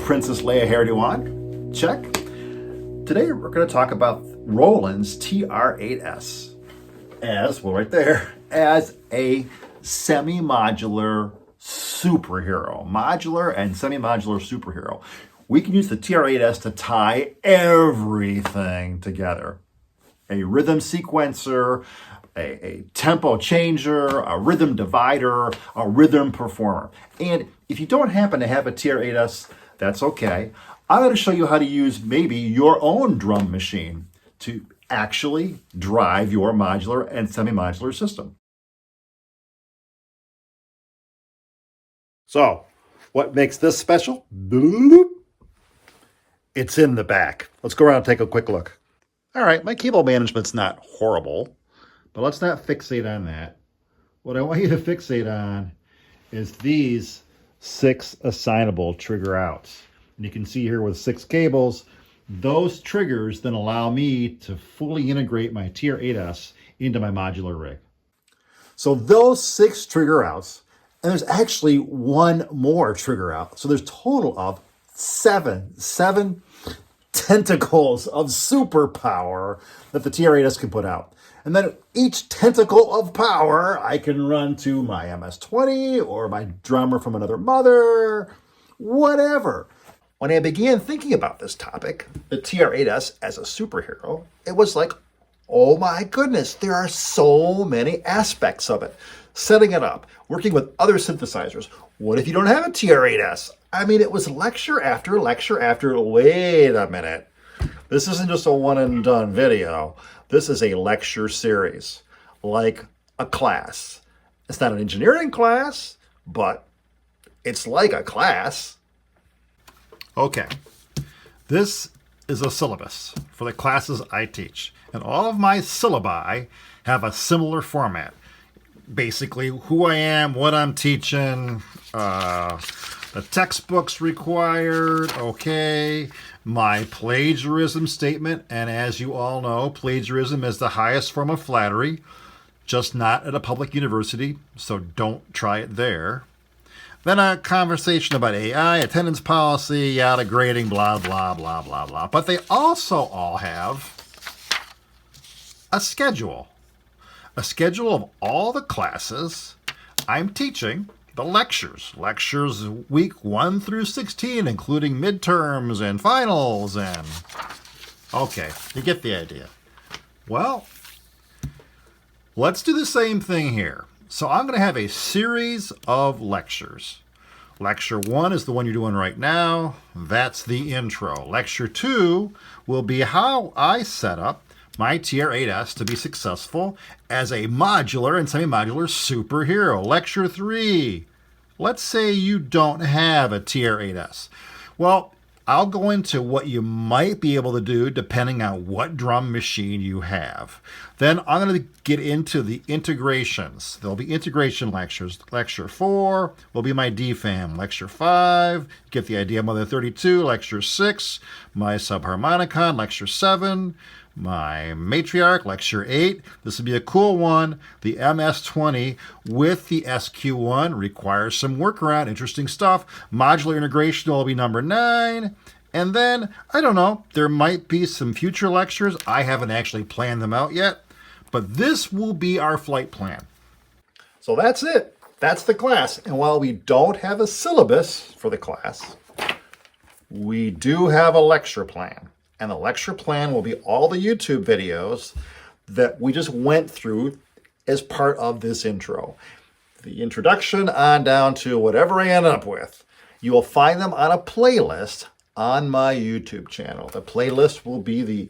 Princess Leia hairdo on? Check. Today we're going to talk about Roland's TR-8S as, well right there, as a semi-modular superhero. Modular and semi-modular superhero. We can use the TR-8S to tie everything together. A rhythm sequencer, a tempo changer, a rhythm divider, a rhythm performer. And if you don't happen to have a TR-8S, that's okay. I'm going to show you how to use maybe your own drum machine to actually drive your modular and semi-modular system. So, what makes this special? It's in the back. Let's go around and take a quick look. All right, my cable management's not horrible, but let's not fixate on that. What I want you to fixate on is these 6 assignable trigger outs. And you can see here with 6 cables, those triggers then allow me to fully integrate my TR-8S into my modular rig. So those 6 trigger outs, and there's actually one more trigger out. So there's a total of 7 tentacles of superpower that the TR-8S can put out. And then each tentacle of power I can run to my MS-20 or my drummer from another mother, whatever. When I began thinking about this topic, the TR-8S as a superhero, it was like, oh my goodness, there are so many aspects of it. Setting it up, working with other synthesizers. What if you don't have a TR-8S? I mean, it was lecture after lecture after, wait a minute. This isn't just a one and done video. This is a lecture series, like a class. It's not an engineering class, but it's like a class. Okay, this is a syllabus for the classes I teach. And all of my syllabi have a similar format. Basically, who I am, what I'm teaching, the textbooks required, okay, my plagiarism statement, and as you all know, plagiarism is the highest form of flattery, just not at a public university, so don't try it there. Then a conversation about AI, attendance policy, yada, grading, blah, blah, blah, blah, blah. But they also all have a schedule of all the classes I'm teaching, the lectures week 1 through 16, including midterms and finals, and okay, you get the idea. Well, let's do the same thing here. So I'm going to have a series of lectures. Lecture 1 is the one you're doing right now. That's the intro. Lecture 2 will be how I set up my TR-8S to be successful as a modular and semi-modular superhero. Lecture 3, let's say you don't have a TR-8S. Well, I'll go into what you might be able to do depending on what drum machine you have. Then I'm going to get into the integrations. There'll be integration lectures. Lecture 4 will be my DFAM. Lecture 5, get the idea, Mother 32. Lecture 6, my subharmonicon. Lecture 7, my matriarch. Lecture 8, this will be a cool one. The MS-20 with the SQ1 requires some workaround, interesting stuff. Modular integration will be number 9. And then, I don't know, there might be some future lectures. I haven't actually planned them out yet, but this will be our flight plan. So that's it. That's the class. And while we don't have a syllabus for the class, we do have a lecture plan. And the lecture plan will be all the YouTube videos that we just went through as part of this intro. The introduction on down to whatever I end up with. You will find them on a playlist on my YouTube channel. The playlist will be the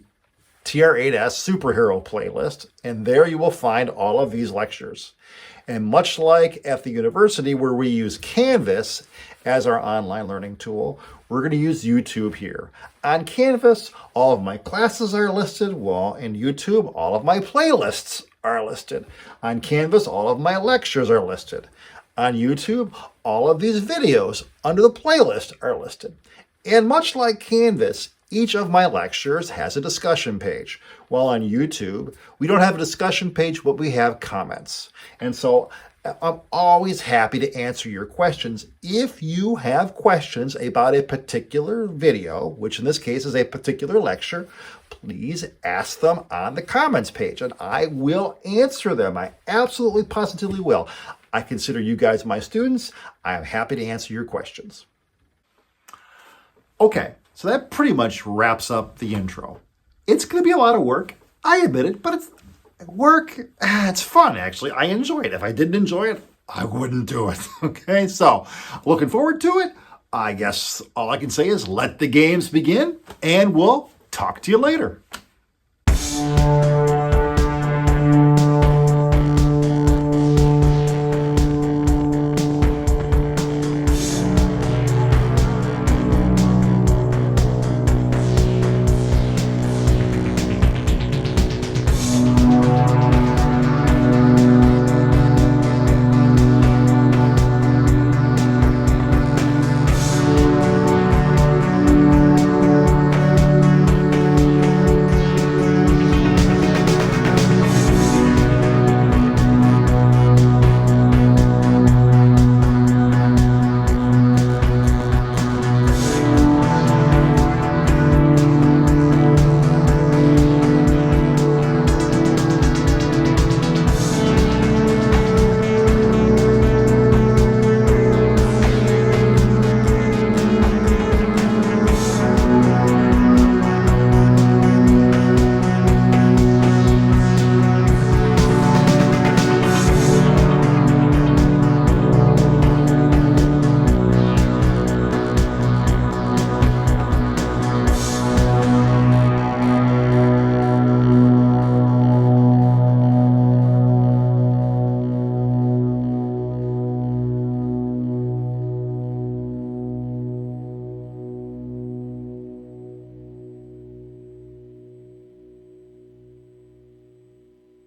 TR-8S Superhero playlist, and there you will find all of these lectures. And much like at the university where we use Canvas as our online learning tool, we're going to use YouTube here. On Canvas, all of my classes are listed, while in YouTube, all of my playlists are listed. On Canvas, all of my lectures are listed. On YouTube, all of these videos under the playlist are listed. And much like Canvas, each of my lectures has a discussion page. While on YouTube, we don't have a discussion page, but we have comments. And so I'm always happy to answer your questions. If you have questions about a particular video, which in this case is a particular lecture, please ask them on the comments page and I will answer them. I absolutely positively will. I consider you guys my students. I am happy to answer your questions. Okay, so that pretty much wraps up the intro. It's going to be a lot of work. I admit it, but it's fun, actually. I enjoy it. If I didn't enjoy it, I wouldn't do it. Okay, so looking forward to it. I guess all I can say is let the games begin, and we'll talk to you later.